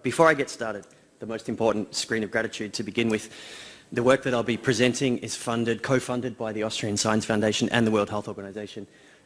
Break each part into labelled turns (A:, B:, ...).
A: before I get started, the most important screen of gratitude to begin with. The work that I'll be presenting is co-funded by the Austrian Science Foundation and the World Health Organization,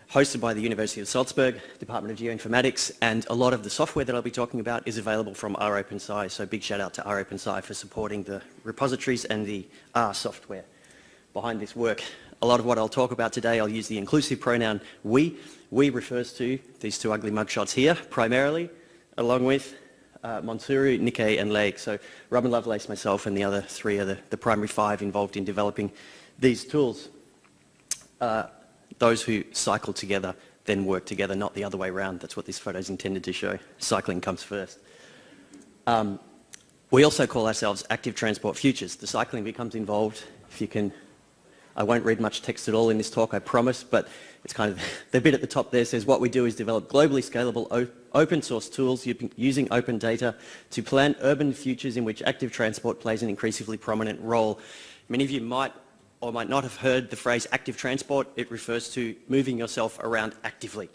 A: hosted by the University of Salzburg, Department of Geoinformatics, and a lot of the software that I'll be talking about is available from ROpenSci, so big shout out to ROpenSci for supporting the repositories and the R software behind this work. A lot of what I'll talk about today, I'll use the inclusive pronoun we. We refers to these two ugly mugshots here, primarily, along with Monsuru, Nikkei and Lake. So Robin Lovelace, myself and the other three are the primary five involved in developing these tools. Those who cycle together then work together, not the other way around. That's what this photo is intended to show. Cycling comes first. We also call ourselves Active Transport Futures. The cycling becomes involved. If you can, I won't read much text at all in this talk, I promise, but it's kind of, the bit at the top there says what we do is develop globally scalable open source tools using open data to plan urban futures in which active transport plays an increasingly prominent role. Many of you might or might not have heard the phrase active transport. It refers to moving yourself around actively,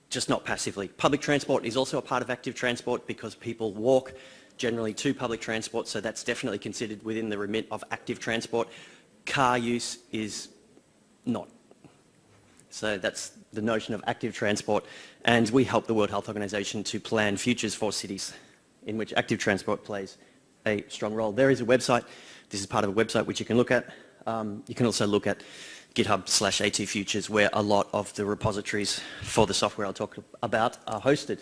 A: just not passively. Public transport is also a part of active transport because people walk generally to public transport, so that's definitely considered within the remit of active transport. Car use is not. So that's the notion of active transport, and we help the World Health Organization to plan futures for cities in which active transport plays a strong role. There is a website. This is part of a website which you can look at. You can also look at GitHub/ATFutures, where a lot of the repositories for the software I'll talk about are hosted.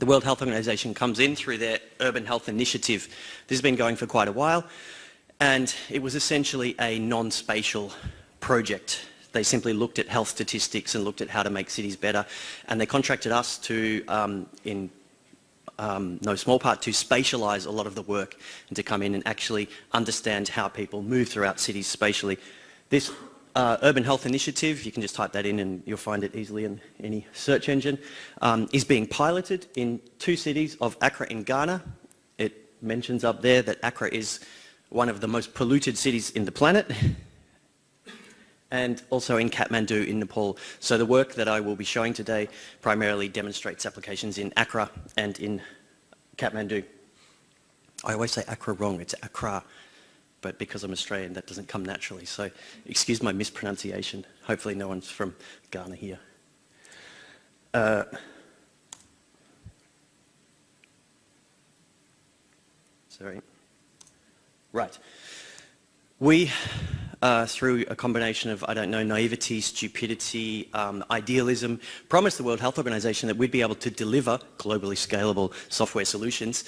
A: The World Health Organization comes in through their Urban Health Initiative. This has been going for quite a while, and it was essentially a non-spatial project. They simply looked at health statistics and looked at how to make cities better, and they contracted us to, in no small part, to spatialize a lot of the work and to come in and actually understand how people move throughout cities spatially. This Urban Health Initiative, you can just type that in and you'll find it easily in any search engine, is being piloted in 2 cities of Accra in Ghana. It mentions up there that Accra is one of the most polluted cities in the planet, and also in Kathmandu in Nepal. So the work that I will be showing today primarily demonstrates applications in Accra and in Kathmandu. I always say Accra wrong, it's Accra, but because I'm Australian that doesn't come naturally, so excuse my mispronunciation. Hopefully no one's from Ghana here. Sorry. Right. We, through a combination of, I don't know, naivety, stupidity, idealism, promised the World Health Organization that we'd be able to deliver globally scalable software solutions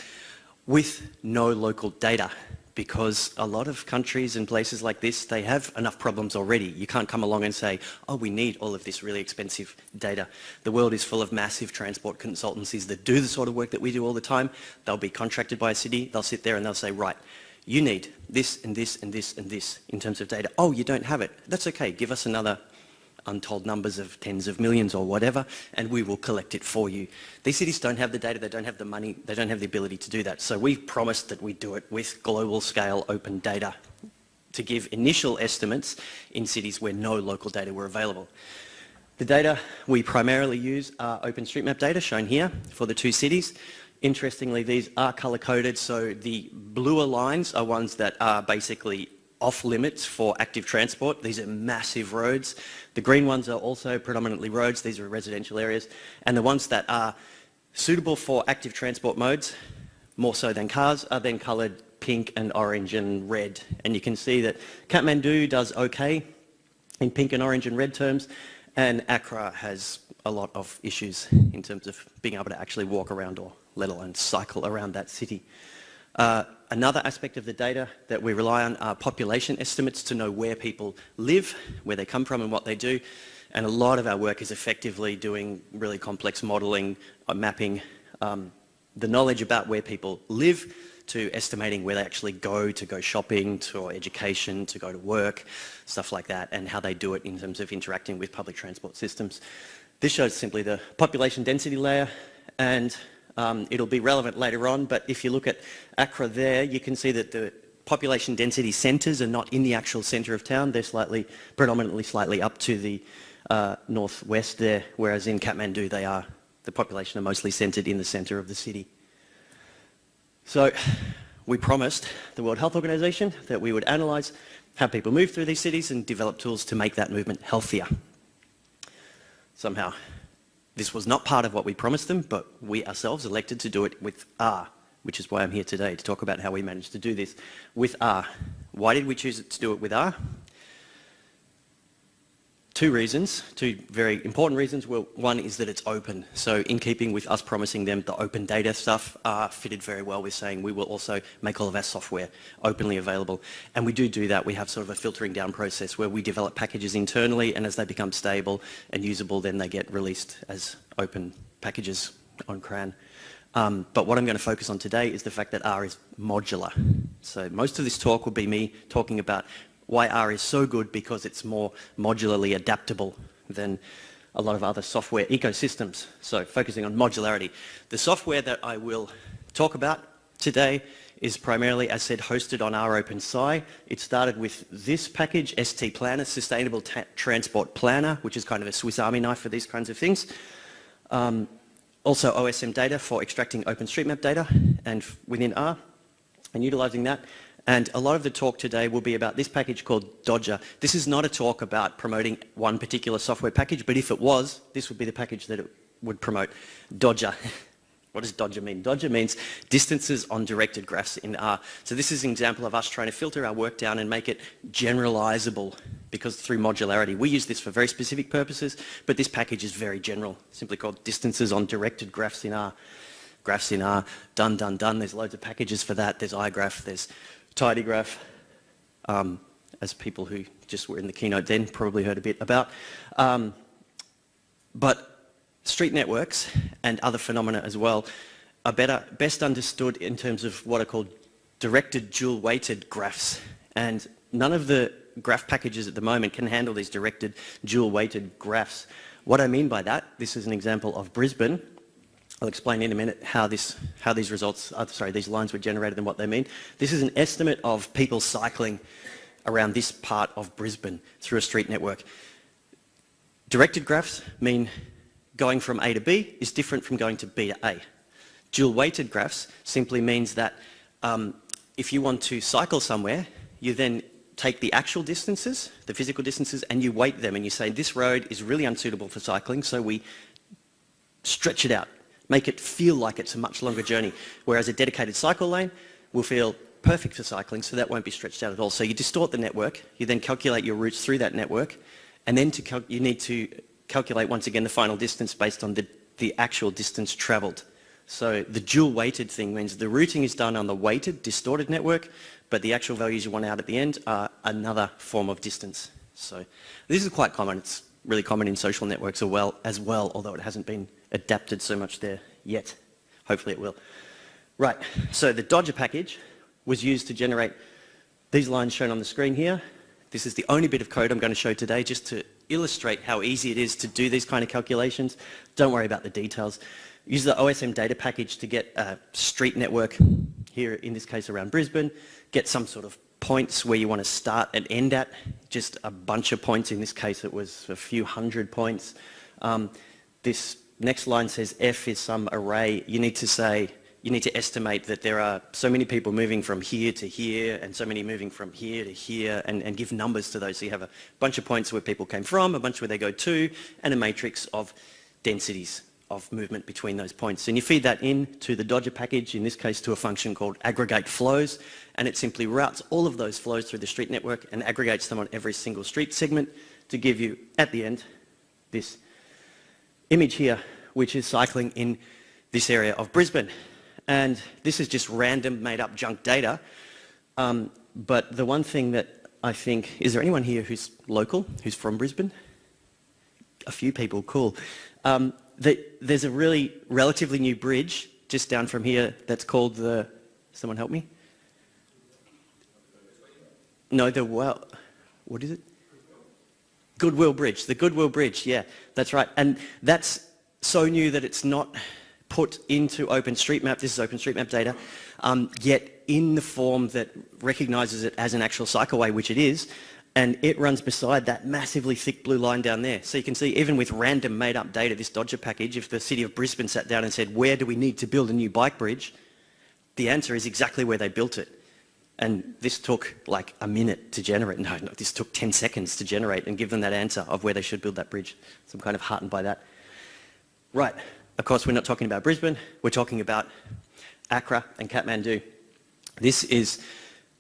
A: with no local data, because a lot of countries and places like this, they have enough problems already. You can't come along and say, oh, we need all of this really expensive data. The world is full of massive transport consultancies that do the sort of work that we do all the time. They'll be contracted by a city, they'll sit there and they'll say, right, you need this and this and this and this in terms of data. Oh, you don't have it. That's okay. Give us another untold numbers of tens of millions or whatever, and we will collect it for you. These cities don't have the data, they don't have the money, they don't have the ability to do that. So we promised that we'd do it with global scale open data to give initial estimates in cities where no local data were available. The data we primarily use are OpenStreetMap data, shown here, for the 2 cities. Interestingly, these are color-coded, so the bluer lines are ones that are basically off limits for active transport. These are massive roads. The green ones are also predominantly roads. These are residential areas. And the ones that are suitable for active transport modes, more so than cars, are then colored pink and orange and red. And you can see that Kathmandu does okay in pink and orange and red terms, and Accra has a lot of issues in terms of being able to actually walk around, or let alone cycle around that city. Another aspect of the data that we rely on are population estimates to know where people live, where they come from and what they do. And a lot of our work is effectively doing really complex modelling, mapping the knowledge about where people live to estimating where they actually go to go shopping, to education, to go to work, stuff like that, and how they do it in terms of interacting with public transport systems. This shows simply the population density layer, and it'll be relevant later on, but if you look at Accra there, you can see that the population density centres are not in the actual centre of town. They're predominantly slightly up to the northwest there, whereas in Kathmandu the population are mostly centred in the centre of the city. So we promised the World Health Organization that we would analyse how people move through these cities and develop tools to make that movement healthier. Somehow, this was not part of what we promised them, but we ourselves elected to do it with R, which is why I'm here today, to talk about how we managed to do this with R. Why did we choose to do it with R? Two reasons, two very important reasons. Well, one is that it's open. So in keeping with us promising them the open data stuff, fitted very well with saying we will also make all of our software openly available. And we do that. We have sort of a filtering down process where we develop packages internally, and as they become stable and usable, then they get released as open packages on CRAN. But what I'm going to focus on today is the fact that R is modular. So most of this talk will be me talking about why R is so good, because it's more modularly adaptable than a lot of other software ecosystems. So focusing on modularity. The software that I will talk about today is primarily, as said, hosted on ROpenSci. It started with this package, ST Planner, Sustainable Transport Planner, which is kind of a Swiss Army knife for these kinds of things. Also OSM data for extracting OpenStreetMap data and within R and utilizing that. And a lot of the talk today will be about this package called Dodger. This is not a talk about promoting one particular software package, but if it was, this would be the package that it would promote. Dodger. What does Dodger mean? Dodger means distances on directed graphs in R. So this is an example of us trying to filter our work down and make it generalizable, because through modularity. We use this for very specific purposes, but this package is very general, simply called distances on directed graphs in R. Graphs in R, done. There's loads of packages for that. There's iGraph, there's tidygraph, as people who just were in the keynote then probably heard a bit about. But street networks and other phenomena as well are best understood in terms of what are called directed dual-weighted graphs. And none of the graph packages at the moment can handle these directed dual-weighted graphs. What I mean by that, this is an example of Brisbane. I'll explain in a minute how these lines were generated and what they mean. This is an estimate of people cycling around this part of Brisbane through a street network. Directed graphs mean going from A to B is different from going to B to A. Dual-weighted graphs simply means that if you want to cycle somewhere, you then take the actual distances, the physical distances, and you weight them, and you say this road is really unsuitable for cycling, so we stretch it out. Make it feel like it's a much longer journey, whereas a dedicated cycle lane will feel perfect for cycling, so that won't be stretched out at all. So you distort the network, you then calculate your routes through that network, and then you need to calculate once again the final distance based on the actual distance travelled. So the dual-weighted thing means the routing is done on the weighted, distorted network, but the actual values you want out at the end are another form of distance. So this is quite common. It's really common in social networks as well, although it hasn't been adapted so much there yet. Hopefully it will. Right, so the Dodger package was used to generate these lines shown on the screen here. This is the only bit of code I'm going to show today, just to illustrate how easy it is to do these kind of calculations. Don't worry about the details. Use the OSM data package to get a street network, here in this case around Brisbane, get some sort of points where you want to start and end at, just a bunch of points. In this case it was a few hundred points. This next line says F is some array. You need to estimate that there are so many people moving from here to here and so many moving from here to here, and give numbers to those. So you have a bunch of points where people came from, a bunch where they go to, and a matrix of densities of movement between those points. And you feed that into the Dodger package, in this case to a function called aggregate flows, and it simply routes all of those flows through the street network and aggregates them on every single street segment to give you, at the end, this image here, which is cycling in this area of Brisbane. And this is just random made-up junk data, but the one thing that I think, is there anyone here who's local, who's from Brisbane? A few people, cool. There's a really relatively new bridge just down from here that's called the, someone help me? No, what is it? Goodwill Bridge, the Goodwill Bridge, yeah, that's right. And that's so new that it's not put into OpenStreetMap, this is OpenStreetMap data, yet in the form that recognises it as an actual cycleway, which it is, and it runs beside that massively thick blue line down there. So you can see, even with random made-up data, this Dodger package, if the city of Brisbane sat down and said, where do we need to build a new bike bridge, The answer is exactly where they built it. And this took like a minute to generate. No, this took 10 seconds to generate and give them that answer of where they should build that bridge. So I'm kind of heartened by that. Right, of course we're not talking about Brisbane, we're talking about Accra and Kathmandu. This is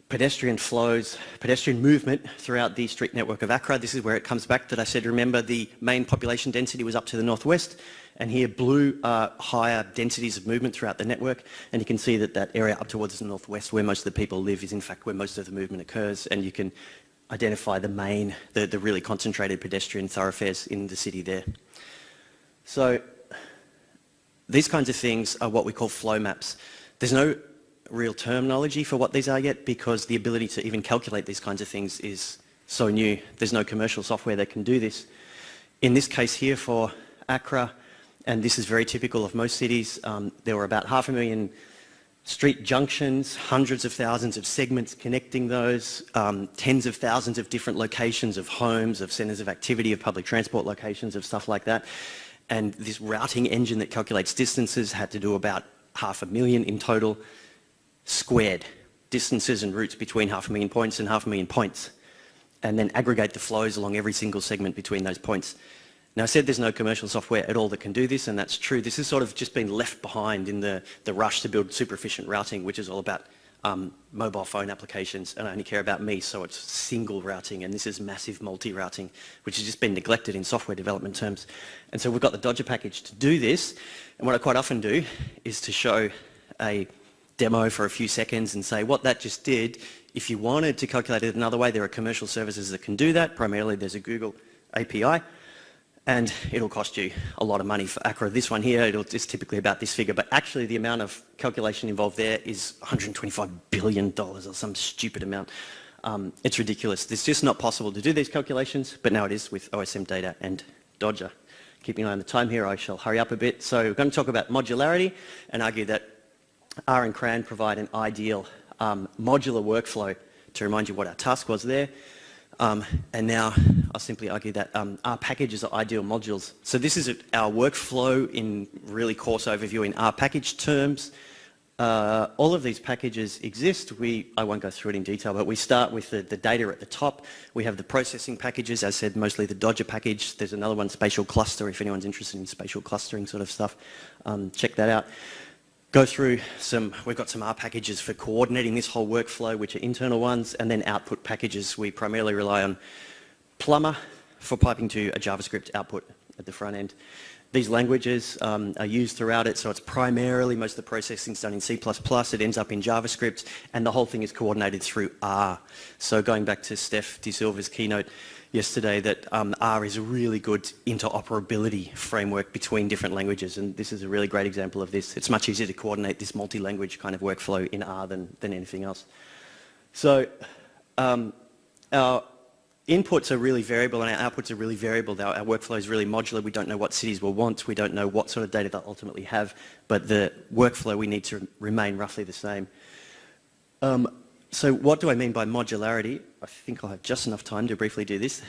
A: pedestrian flows, pedestrian movement throughout the street network of Accra. This is where it comes back that I said, remember, the main population density was up to the northwest, and here blue are higher densities of movement throughout the network, and you can see that that area up towards the northwest where most of the people live is in fact where most of the movement occurs, and you can identify the main, the really concentrated pedestrian thoroughfares in the city there. So these kinds of things are what we call flow maps. There's no real terminology for what these are yet because the ability to even calculate these kinds of things is so new. There's no commercial software that can do this. In this case here for Accra, and this is very typical of most cities, there were about 500,000 street junctions, hundreds of thousands of segments connecting those, tens of thousands of different locations of homes, of centres of activity, of public transport locations, of stuff like that. And this routing engine that calculates distances had to do about 500,000 in total, squared distances and routes between 500,000 points and 500,000 points, and then aggregate the flows along every single segment between those points. Now, I said there's no commercial software at all that can do this, and that's true. This has sort of just been left behind in the rush to build super efficient routing, which is all about mobile phone applications, and I only care about me, so it's single routing, and this is massive multi-routing, which has just been neglected in software development terms. And so we've got the Dodger package to do this, and what I quite often do is to show a demo for a few seconds and say what that just did. If you wanted to calculate it another way, there are commercial services that can do that. Primarily there's a Google API, and it'll cost you a lot of money. For Accra, this one here, it's typically about this figure, but actually the amount of calculation involved there is $125 billion or some stupid amount. It's ridiculous. It's just not possible to do these calculations, but now it is with OSM data and Dodger. Keeping an eye on the time here, I shall hurry up a bit. So we're going to talk about modularity and argue that R and CRAN provide an ideal modular workflow to remind you what our task was there. And now I'll simply argue that R packages are ideal modules. So this is our workflow in really coarse overview in R package terms. All of these packages exist. I won't go through it in detail, but we start with the data at the top. We have the processing packages, as said, mostly the Dodger package. There's another one, spatial cluster, if anyone's interested in spatial clustering sort of stuff. Check that out. Go through we've got some R packages for coordinating this whole workflow, which are internal ones, and then output packages. We primarily rely on Plumber for piping to a JavaScript output at the front end. These languages are used throughout it, so it's primarily, most of the processing is done in C++, it ends up in JavaScript, and the whole thing is coordinated through R. So going back to Steph De Silva's keynote yesterday, that R is a really good interoperability framework between different languages, and this is a really great example of this. It's much easier to coordinate this multi-language kind of workflow in R than anything else. So our inputs are really variable and our outputs are really variable. Our workflow is really modular. We don't know what cities will want. We don't know what sort of data they'll ultimately have, but the workflow we need to remain roughly the same. So what do I mean by modularity? I think I'll have just enough time to briefly do this.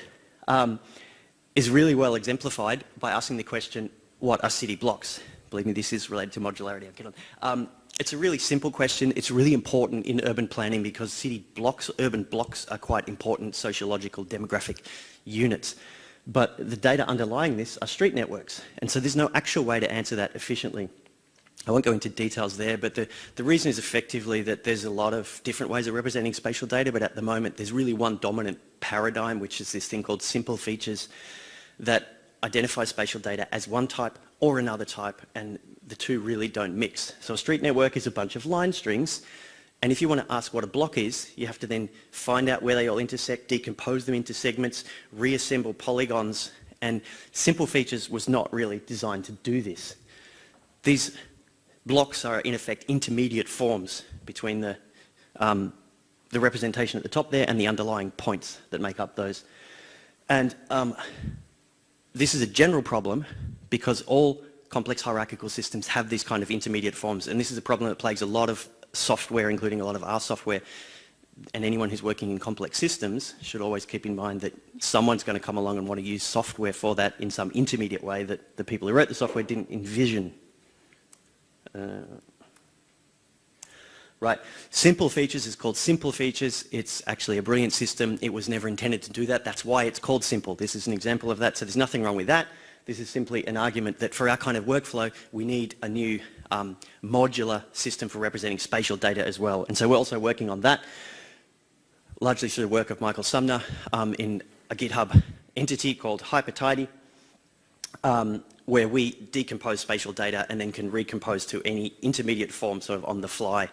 A: Is really well exemplified by asking the question, what are city blocks? Believe me, this is related to modularity. I'll get on. It's a really simple question. It's really important in urban planning because city blocks, urban blocks, are quite important sociological demographic units. But the data underlying this are street networks, and so there's no actual way to answer that efficiently. I won't go into details there, but the reason is effectively that there's a lot of different ways of representing spatial data, but at the moment there's really one dominant paradigm, which is this thing called simple features that identify spatial data as one type or another type, and the two really don't mix. So a street network is a bunch of line strings, and if you want to ask what a block is, you have to then find out where they all intersect, decompose them into segments, reassemble polygons, and simple features was not really designed to do this. These blocks are in effect intermediate forms between the representation at the top there and the underlying points that make up those. And this is a general problem because all complex hierarchical systems have these kind of intermediate forms, and this is a problem that plagues a lot of software, including a lot of R software, and anyone who's working in complex systems should always keep in mind that someone's going to come along and want to use software for that in some intermediate way that the people who wrote the software didn't envision. right? Simple features is called simple features. It's actually a brilliant system. It was never intended to do that. That's why it's called simple. This is an example of that, so there's nothing wrong with that. This is simply an argument that for our kind of workflow, we need a new modular system for representing spatial data as well. And so we're also working on that, largely through the work of Michael Sumner in a GitHub entity called HyperTidy, where we decompose spatial data and then can recompose to any intermediate form sort of on the fly.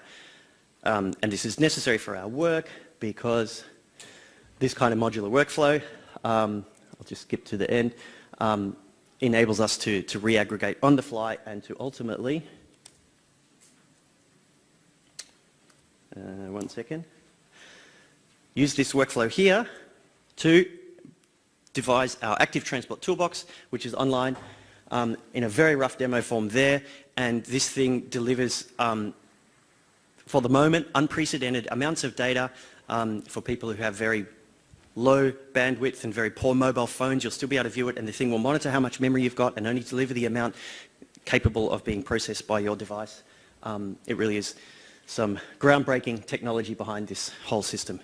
A: And this is necessary for our work because this kind of modular workflow, I'll just skip to the end, enables us to re-aggregate on the fly and to ultimately, one second, use this workflow here to devise our Active Transport Toolbox, which is online in a very rough demo form there. And this thing delivers, for the moment, unprecedented amounts of data for people who have very low bandwidth and very poor mobile phones. You'll still be able to view it, and the thing will monitor how much memory you've got and only deliver the amount capable of being processed by your device. It really is some groundbreaking technology behind this whole system.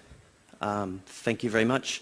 A: Thank you very much.